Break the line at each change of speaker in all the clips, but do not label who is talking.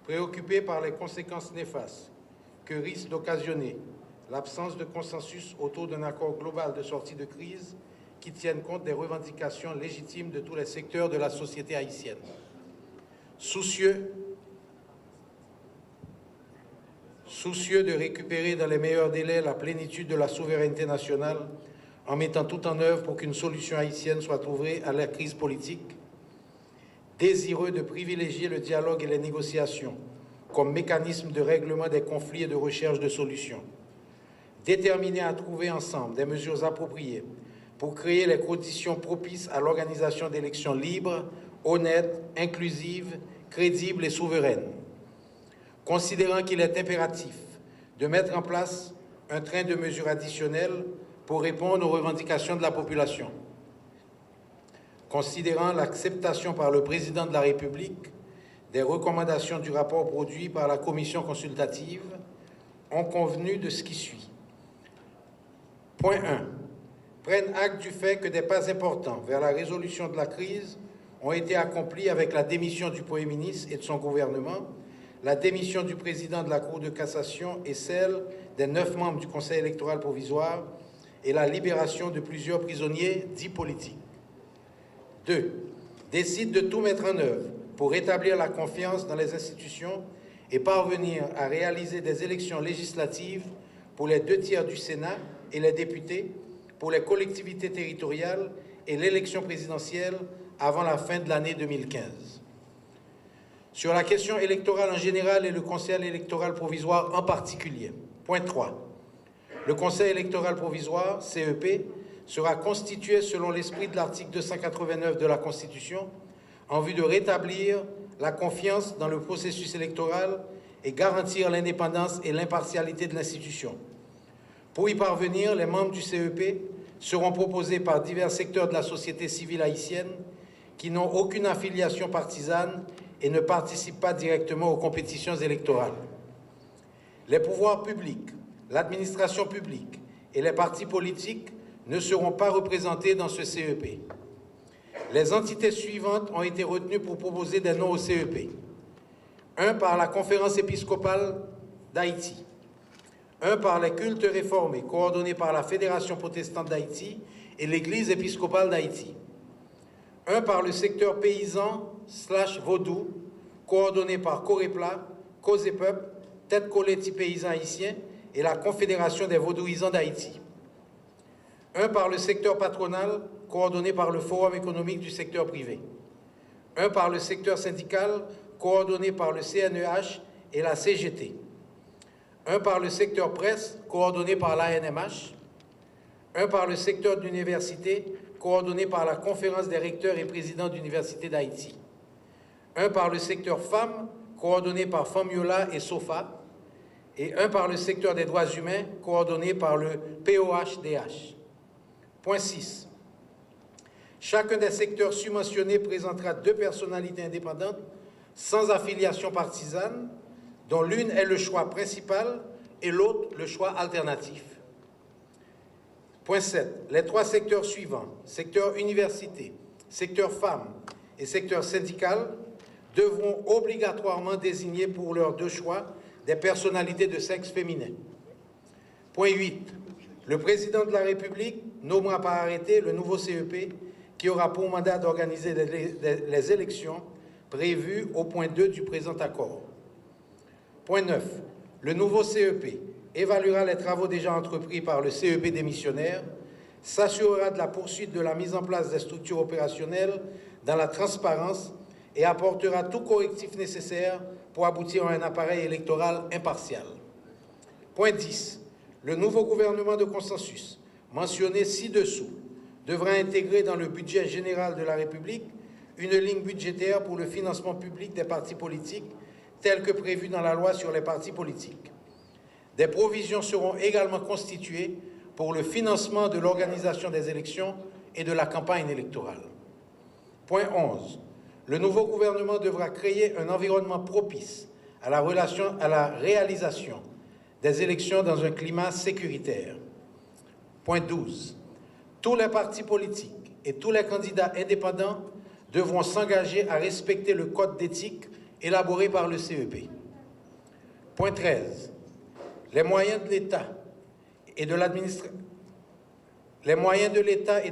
préoccupés par les conséquences néfastes que risque d'occasionner l'absence de consensus autour d'un accord global de sortie de crise qui tienne compte des revendications légitimes de tous les secteurs de la société haïtienne. Soucieux de récupérer dans les meilleurs délais la plénitude de la souveraineté nationale en mettant tout en œuvre pour qu'une solution haïtienne soit trouvée à la crise politique, désireux de privilégier le dialogue et les négociations comme mécanisme de règlement des conflits et de recherche de solutions, déterminés à trouver ensemble des mesures appropriées pour créer les conditions propices à l'organisation d'élections libres, honnêtes, inclusives, crédibles et souveraines, considérant qu'il est impératif de mettre en place un train de mesures additionnelles pour répondre aux revendications de la population, considérant l'acceptation par le président de la République des recommandations du rapport produit par la commission consultative, ont convenu de ce qui suit. Point 1. Prennent acte du fait que des pas importants vers la résolution de la crise ont été accomplis avec la démission du Premier ministre et de son gouvernement, la démission du président de la Cour de cassation et celle des 9 membres du Conseil électoral provisoire et la libération de plusieurs prisonniers dits politiques. 2. Décide de tout mettre en œuvre pour rétablir la confiance dans les institutions et parvenir à réaliser des élections législatives pour les 2/3 du Sénat et les députés, pour les collectivités territoriales et l'élection présidentielle avant la fin de l'année 2015. Sur la question électorale en général et le Conseil électoral provisoire en particulier. Point 3. Le Conseil électoral provisoire, CEP, sera constitué selon l'esprit de l'article 289 de la Constitution en vue de rétablir la confiance dans le processus électoral et garantir l'indépendance et l'impartialité de l'institution. Pour y parvenir, les membres du CEP seront proposés par divers secteurs de la société civile haïtienne qui n'ont aucune affiliation partisane et ne participent pas directement aux compétitions électorales. Les pouvoirs publics, l'administration publique et les partis politiques ne seront pas représentés dans ce CEP. Les entités suivantes ont été retenues pour proposer des noms au CEP. 1 par la Conférence épiscopale d'Haïti. 1 par les cultes réformés, coordonnés par la Fédération protestante d'Haïti et l'Église épiscopale d'Haïti. 1 par le secteur paysan/vaudou, coordonné par Corépla, Cause et Peuple, Tête Collée Paysans Haïtiens et la Confédération des Vaudouisants d'Haïti. 1 par le secteur patronal, coordonné par le Forum économique du secteur privé. 1 par le secteur syndical, coordonné par le CNEH et la CGT. 1 par le secteur presse, coordonné par l'ANMH. 1 par le secteur d'université, coordonné par la Conférence des recteurs et présidents d'universités d'Haïti. 1 par le secteur femmes, coordonné par Famiola et SOFA. Et 1 par le secteur des droits humains, coordonné par le POHDH. Point 6. Chacun des secteurs subventionnés présentera 2 personnalités indépendantes sans affiliation partisane, dont l'une est le choix principal et l'autre le choix alternatif. Point 7. Les 3 secteurs suivants, secteur université, secteur femmes et secteur syndical, devront obligatoirement désigner pour leurs 2 choix des personnalités de sexe féminin. Point 8. Le président de la République nommera par arrêté le nouveau CEP qui aura pour mandat d'organiser les élections prévues au point 2 du présent accord. Point 9. Le nouveau CEP évaluera les travaux déjà entrepris par le CEP démissionnaire, s'assurera de la poursuite de la mise en place des structures opérationnelles dans la transparence et apportera tout correctif nécessaire pour aboutir à un appareil électoral impartial. Point 10. Le nouveau gouvernement de consensus, mentionné ci-dessous, devra intégrer dans le budget général de la République une ligne budgétaire pour le financement public des partis politiques, telle que prévue dans la loi sur les partis politiques. Des provisions seront également constituées pour le financement de l'organisation des élections et de la campagne électorale. Point 11. Le nouveau gouvernement devra créer un environnement propice à la réalisation des élections dans un climat sécuritaire. Point 12. Tous les partis politiques et tous les candidats indépendants devront s'engager à respecter le code d'éthique élaboré par le CEP. Point 13. Les moyens de l'État et de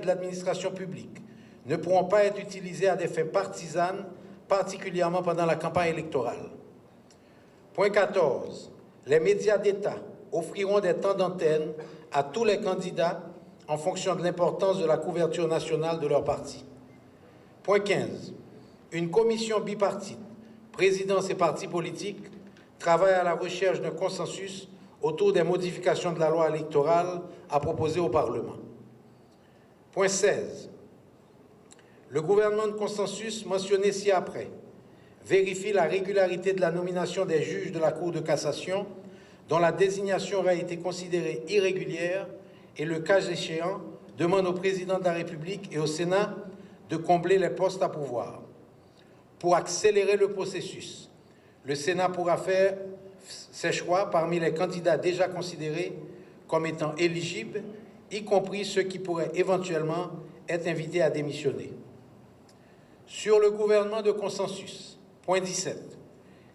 l'administration publique ne pourront pas être utilisés à des fins partisanes, particulièrement pendant la campagne électorale. Point 14. Les médias d'État offriront des temps d'antenne à tous les candidats en fonction de l'importance de la couverture nationale de leur parti. Point 15. Une commission bipartite, présidence et partis politiques, travaille à la recherche d'un consensus autour des modifications de la loi électorale à proposer au Parlement. Point 16. Le gouvernement de consensus mentionné ci-après vérifie la régularité de la nomination des juges de la Cour de cassation dont la désignation aurait été considérée irrégulière et, le cas échéant, demande au président de la République et au Sénat de combler les postes à pourvoir. Pour accélérer le processus, le Sénat pourra faire ses choix parmi les candidats déjà considérés comme étant éligibles, y compris ceux qui pourraient éventuellement être invités à démissionner. Sur le gouvernement de consensus, point 17,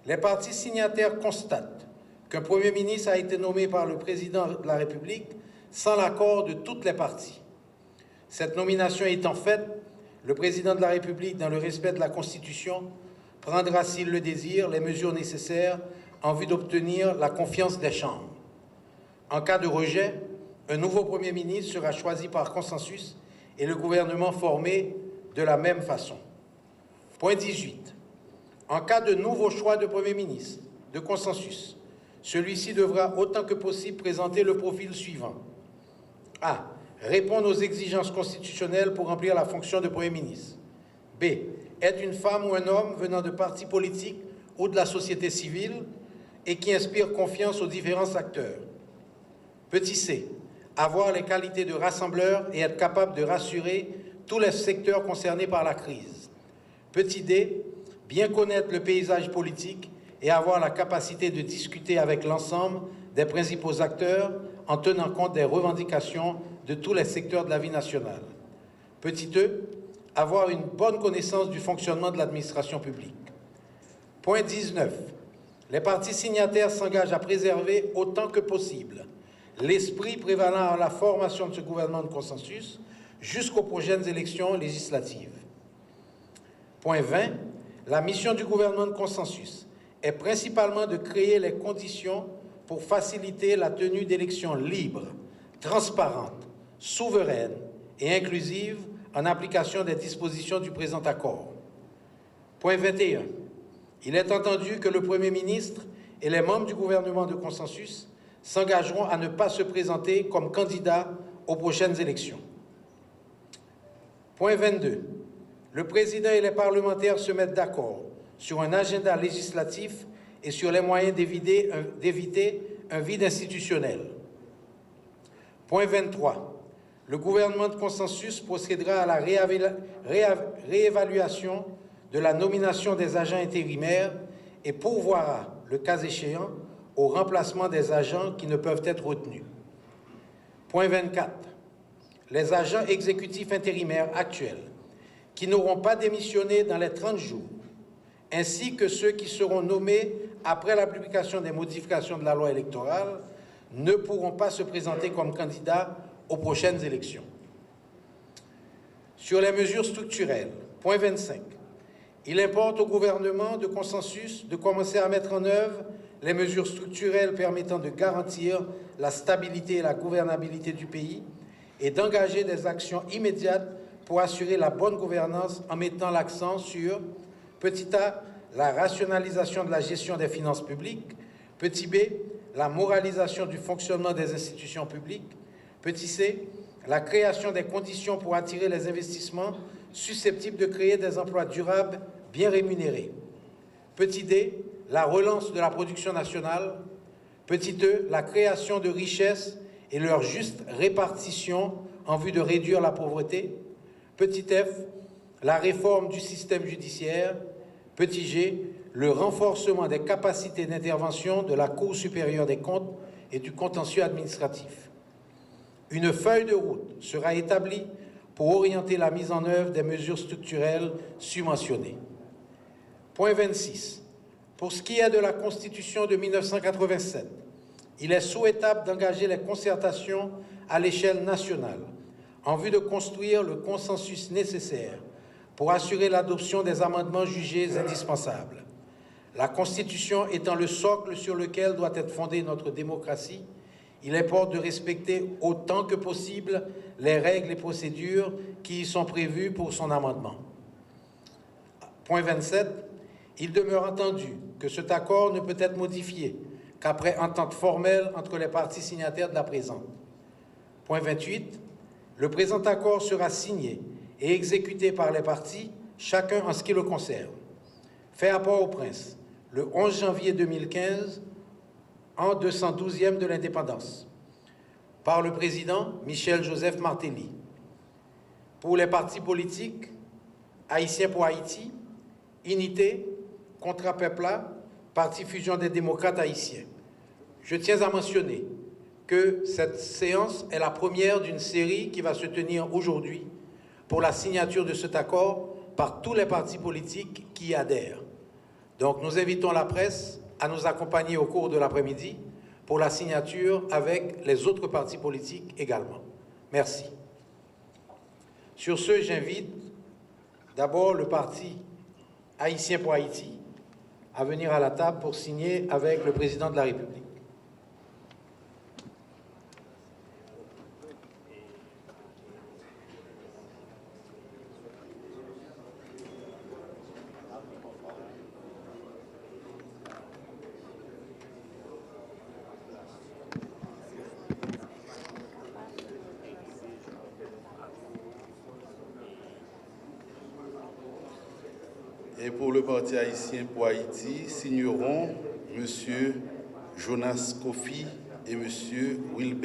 les partis signataires constatent qu'un Premier ministre a été nommé par le président de la République sans l'accord de toutes les parties. Cette nomination étant faite, le président de la République, dans le respect de la Constitution, prendra, s'il le désire, les mesures nécessaires en vue d'obtenir la confiance des chambres. En cas de rejet, un nouveau Premier ministre sera choisi par consensus et le gouvernement formé de la même façon. Point 18. En cas de nouveau choix de Premier ministre de consensus, celui-ci devra autant que possible présenter le profil suivant. A. Répondre aux exigences constitutionnelles pour remplir la fonction de Premier ministre. B. Être une femme ou un homme venant de partis politiques ou de la société civile et qui inspire confiance aux différents acteurs. Petit c. Avoir les qualités de rassembleur et être capable de rassurer tous les secteurs concernés par la crise. Petit d. Bien connaître le paysage politique et avoir la capacité de discuter avec l'ensemble des principaux acteurs en tenant compte des revendications de tous les secteurs de la vie nationale. Petit e. Avoir une bonne connaissance du fonctionnement de l'administration publique. Point 19. Les partis signataires s'engagent à préserver autant que possible l'esprit prévalant à la formation de ce gouvernement de consensus jusqu'aux prochaines élections législatives. Point 20. La mission du gouvernement de consensus est principalement de créer les conditions pour faciliter la tenue d'élections libres, transparentes, souveraines et inclusives en application des dispositions du présent accord. Point 21. Il est entendu que le Premier ministre et les membres du gouvernement de consensus s'engageront à ne pas se présenter comme candidats aux prochaines élections. Point 22. Le président et les parlementaires se mettent d'accord sur un agenda législatif et sur les moyens d'éviter un vide institutionnel. Point 23. Le gouvernement de consensus procédera à la réévaluation de la nomination des agents intérimaires et pourvoira, le cas échéant, au remplacement des agents qui ne peuvent être retenus. Point 24. Les agents exécutifs intérimaires actuels qui n'auront pas démissionné dans les 30 jours, ainsi que ceux qui seront nommés après la publication des modifications de la loi électorale, ne pourront pas se présenter comme candidats aux prochaines élections. Sur les mesures structurelles, point 25, il importe au gouvernement de consensus de commencer à mettre en œuvre les mesures structurelles permettant de garantir la stabilité et la gouvernabilité du pays et d'engager des actions immédiates pour assurer la bonne gouvernance en mettant l'accent sur, petit a, la rationalisation de la gestion des finances publiques, petit b, la moralisation du fonctionnement des institutions publiques, petit c, la création des conditions pour attirer les investissements susceptibles de créer des emplois durables bien rémunérés, petit d, la relance de la production nationale, petit e, la création de richesses et leur juste répartition en vue de réduire la pauvreté, petit f, la réforme du système judiciaire, petit g, le renforcement des capacités d'intervention de la Cour supérieure des comptes et du contentieux administratif. Une feuille de route sera établie pour orienter la mise en œuvre des mesures structurelles submentionnées. Point 26. Pour ce qui est de la Constitution de 1987, il est souhaitable d'engager les concertations à l'échelle nationale en vue de construire le consensus nécessaire pour assurer l'adoption des amendements jugés indispensables. La Constitution étant le socle sur lequel doit être fondée notre démocratie, il importe de respecter autant que possible les règles et procédures qui y sont prévues pour son amendement. Point 27. Il demeure entendu que cet accord ne peut être modifié qu'après entente formelle entre les parties signataires de la présente. Point 28. Le présent accord sera signé et exécuté par les parties, chacun en ce qui le concerne. Fait à Port-au-Prince, le 11 janvier 2015, en 212e de l'indépendance, par le président Michel-Joseph Martelly. Pour les partis politiques, Haïtiens pour Haïti, Unité, Contra Pepla, Parti Fusion des démocrates haïtiens. Je tiens à mentionner que cette séance est la première d'une série qui va se tenir aujourd'hui pour la signature de cet accord par tous les partis politiques qui y adhèrent. Donc nous invitons la presse à nous accompagner au cours de l'après-midi pour la signature avec les autres partis politiques également. Merci. Sur ce, j'invite d'abord le parti Haïtien pour Haïti à venir à la table pour signer avec le président de la République.
Et pour le Parti haïtien pour Haïti, signeront M. Jonas Kofi et M. Wilbert